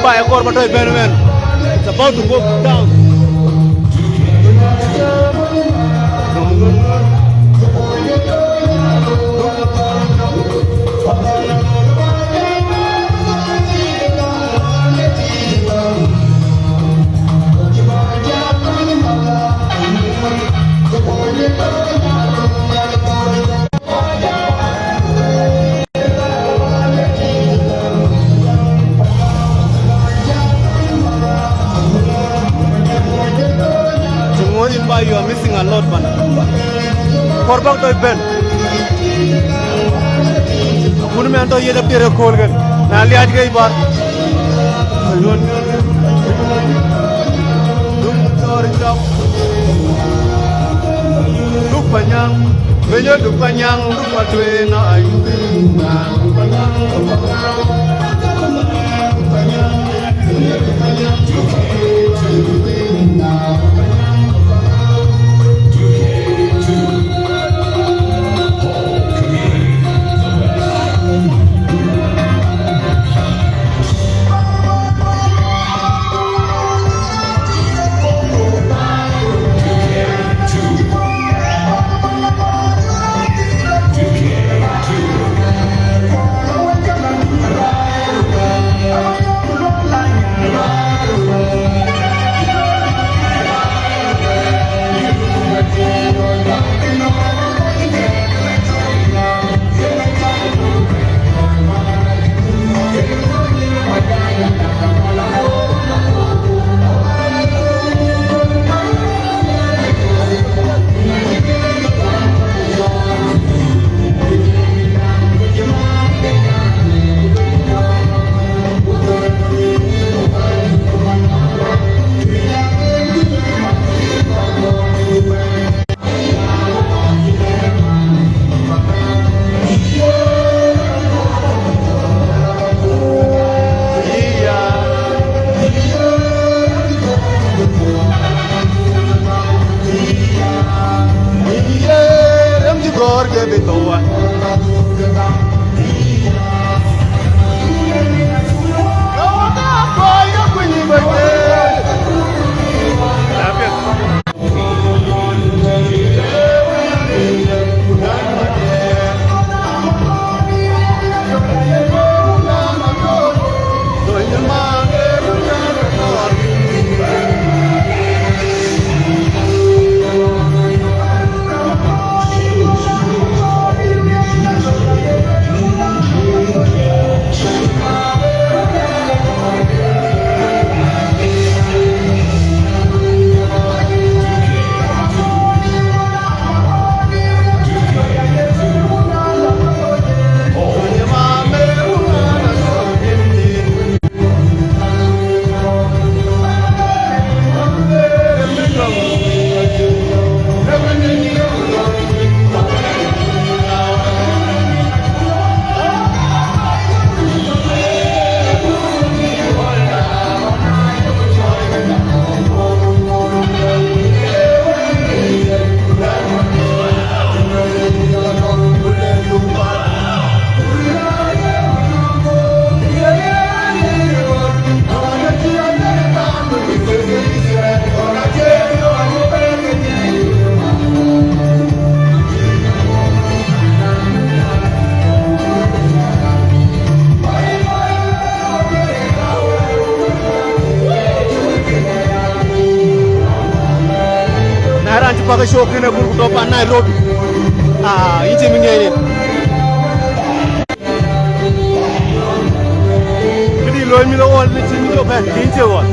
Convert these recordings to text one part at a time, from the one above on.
By a corporate event, it's about to go down. You are missing a lot, man. Korban to Ben. तो ये जब तेरे खोल गए नाली आज गई बार duk panjang bejo duk panjang duk patwe na ayu Gorge betoa Kawana boya kwenye bate Pakai show kena bulu topan Nairobi. Ini mengene. Jadi loy milo wal ni cimi lo ben kince wal.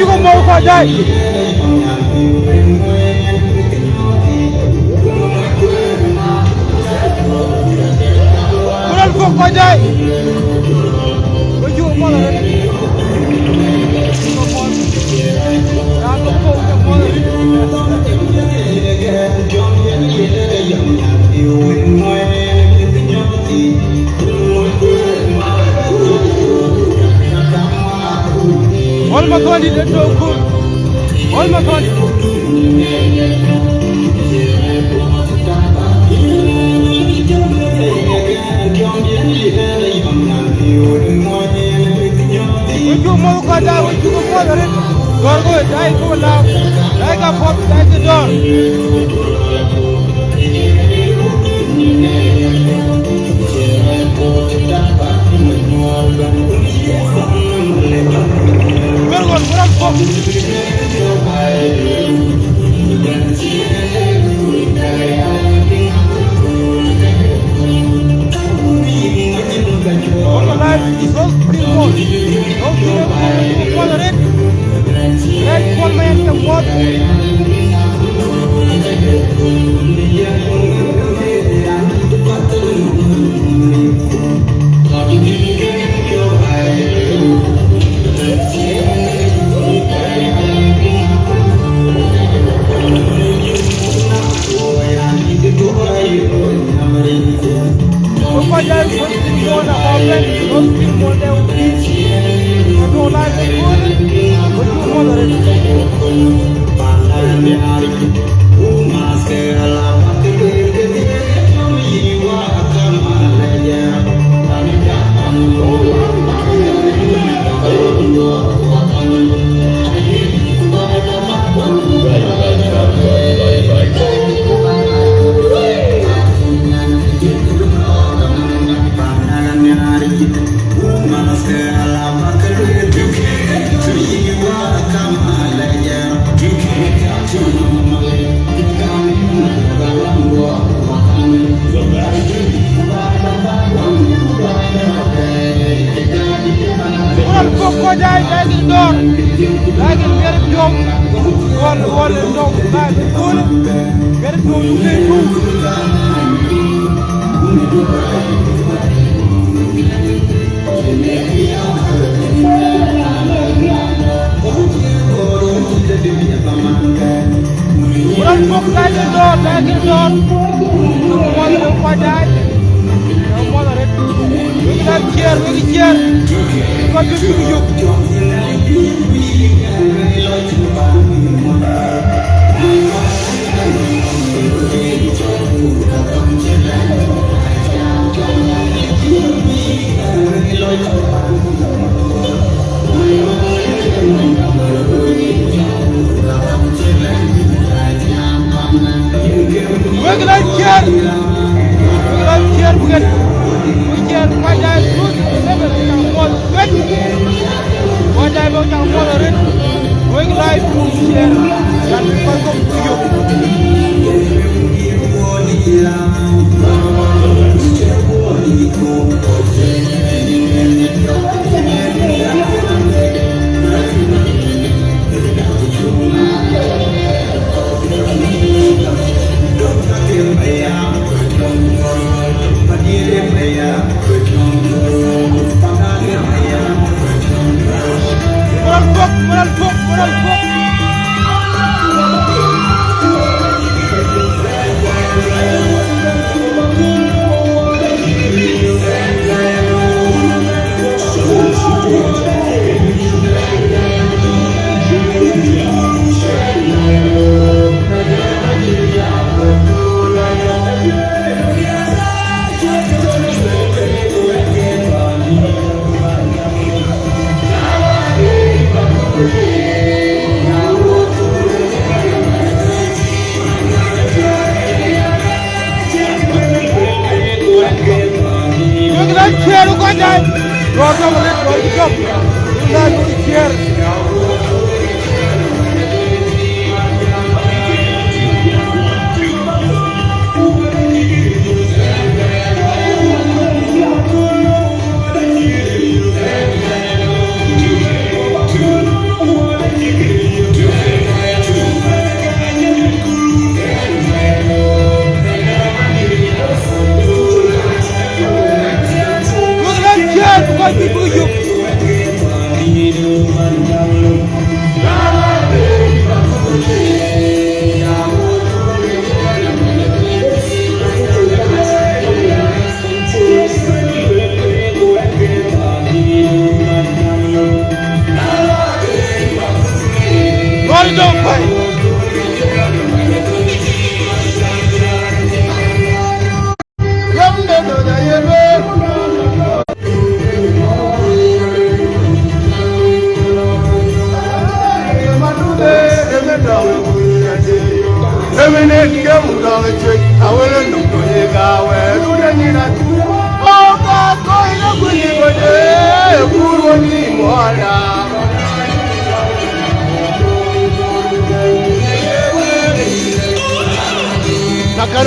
juga mau kajai. Kurang kok kajai. Baju apa lah? All my God, it's so good. All my God. You mau kada, you go for it. Go, die, go now. Die, go for, die, the door.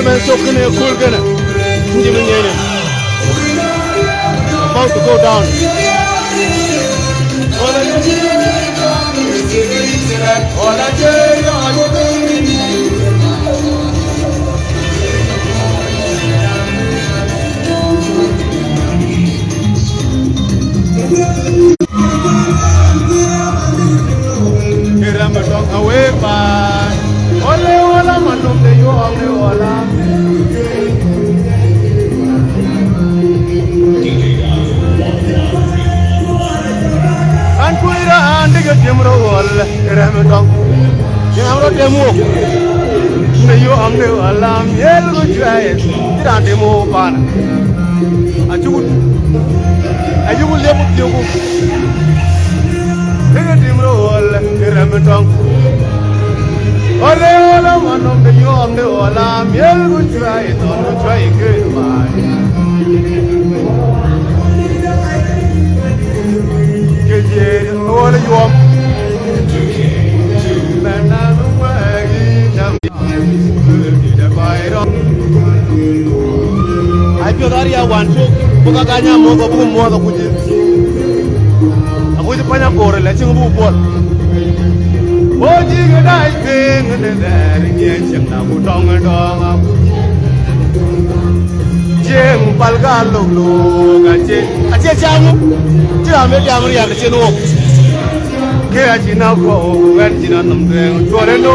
man soaking a cool gunner. About to go down. Away by Ole Ola Manum de you only Ola and put it on the Jimro wall, Ramadon. Jamro Demo. You only alarm, yellow giant, Demo Pan. I do you will live with you. Jimro wall, Ramadon. Ole Ola Manum de you only alarm, yellow giant, don't try good. All you want. I feel that I want to book a Ganya Mogo more than would you. I would find a board, let's you move on. What you could I think and then yes, and now put on a dog. Jim Palgalo, I said, Jammy, I said, Kajina go, and Jina Namdang, Torino,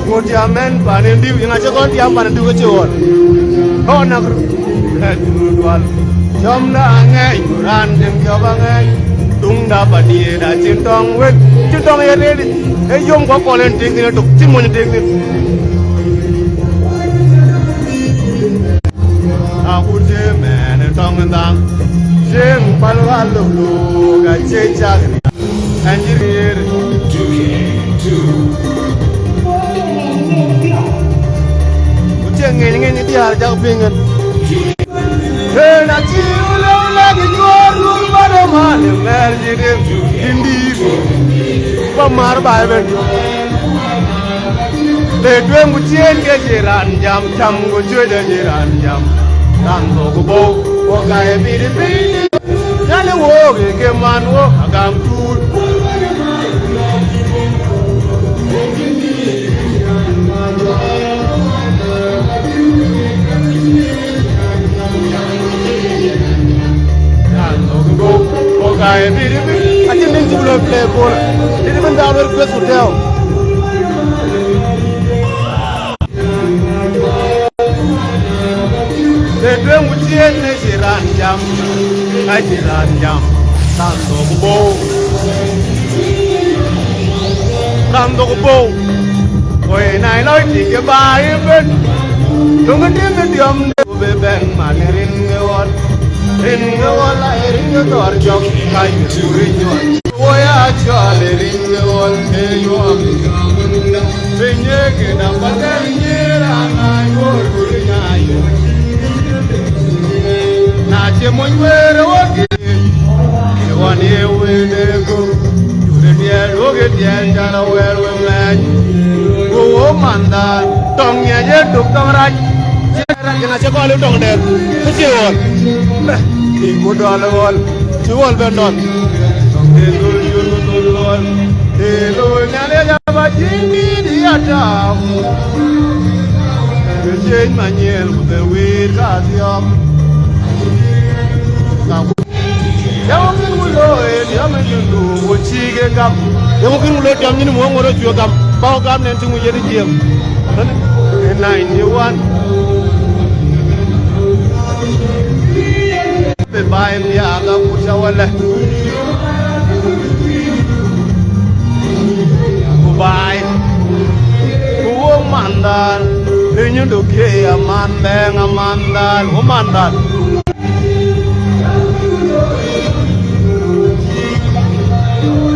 what your men, but in living as a god, Yam and do what you want. Oh, no, Jomna, Random Jobang, Dunda, Padi, Chintong, with Chintong, a young couple and taking it to Timon taking. I would say, man, and tongue and down. Jim Palalo, I say, Charlie. And you hear it. Getting in the other finger. Turn at you like your room, but a man, indeed. From our Bible. They dream with Jen and Jam, Tam, with Jordan and Jam. Tango, walk I be the baby. Can you walk? You can man walk. I come to. I didn't to play ball. Didn't even down with Chris Hotel. They dream with the Ran Jam. I did Ran Jam. Tango Bow. Tango Bow. When I like to buy it, don't get the yum to be bang man in the wall. In the wall, I ring the door, jump, I to ring you. Boy, I Charlie ring the wall, hey, you are me. Bring your kid up, but then here and I go to the Not your money where walking. You want here where they go. You the dear, look at the end, and where we land. Oh, man, that tongue, yeah, took them right. Can I check all your tongue there? What's your wall? Good all the wall. You all went on. Hello, Nana, but you need the atom. You change my nail with the weed, got the up. Young people know it, young people do what she get up. Young people let them in one or two come. Bow gun and to get a gym. In 91. Bye, Yaga Pushawala. Goodbye. Womandan, then you do gay a man, bang a man, womandan.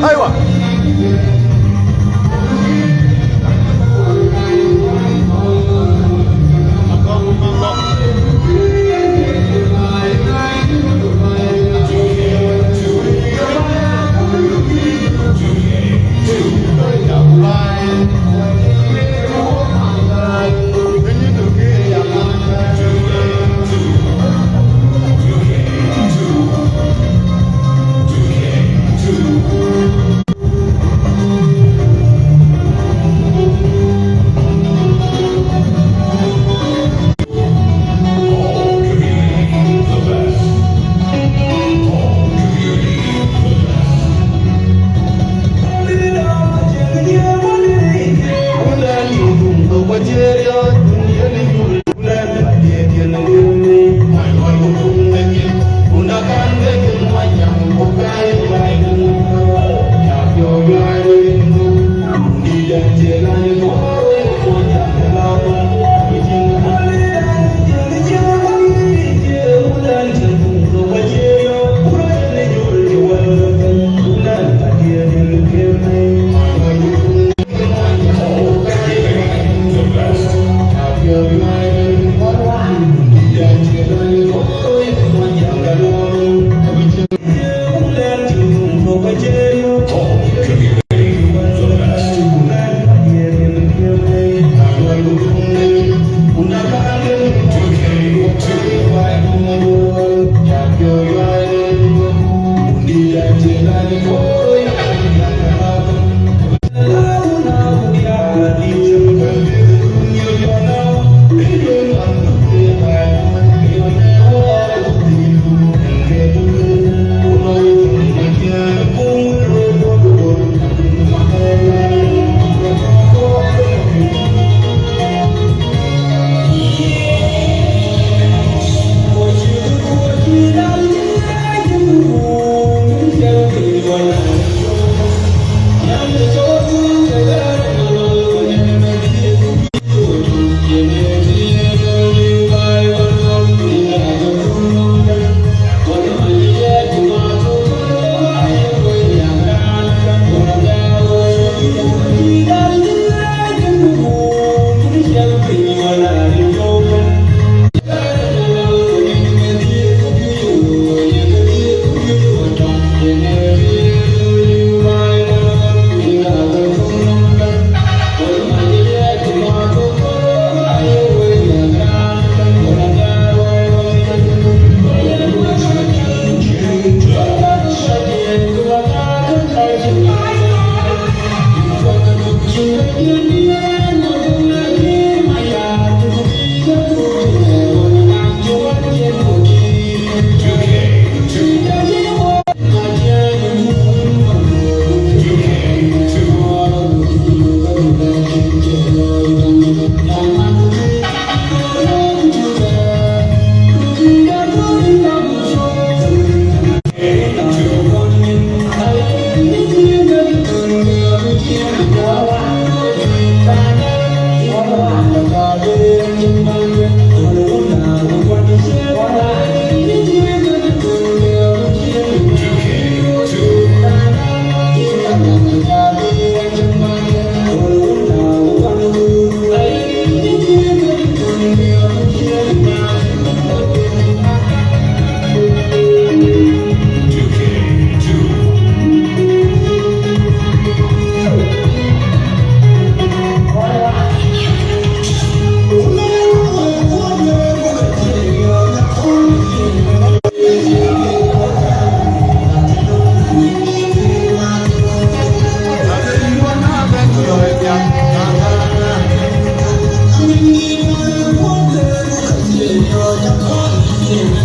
Hiwa.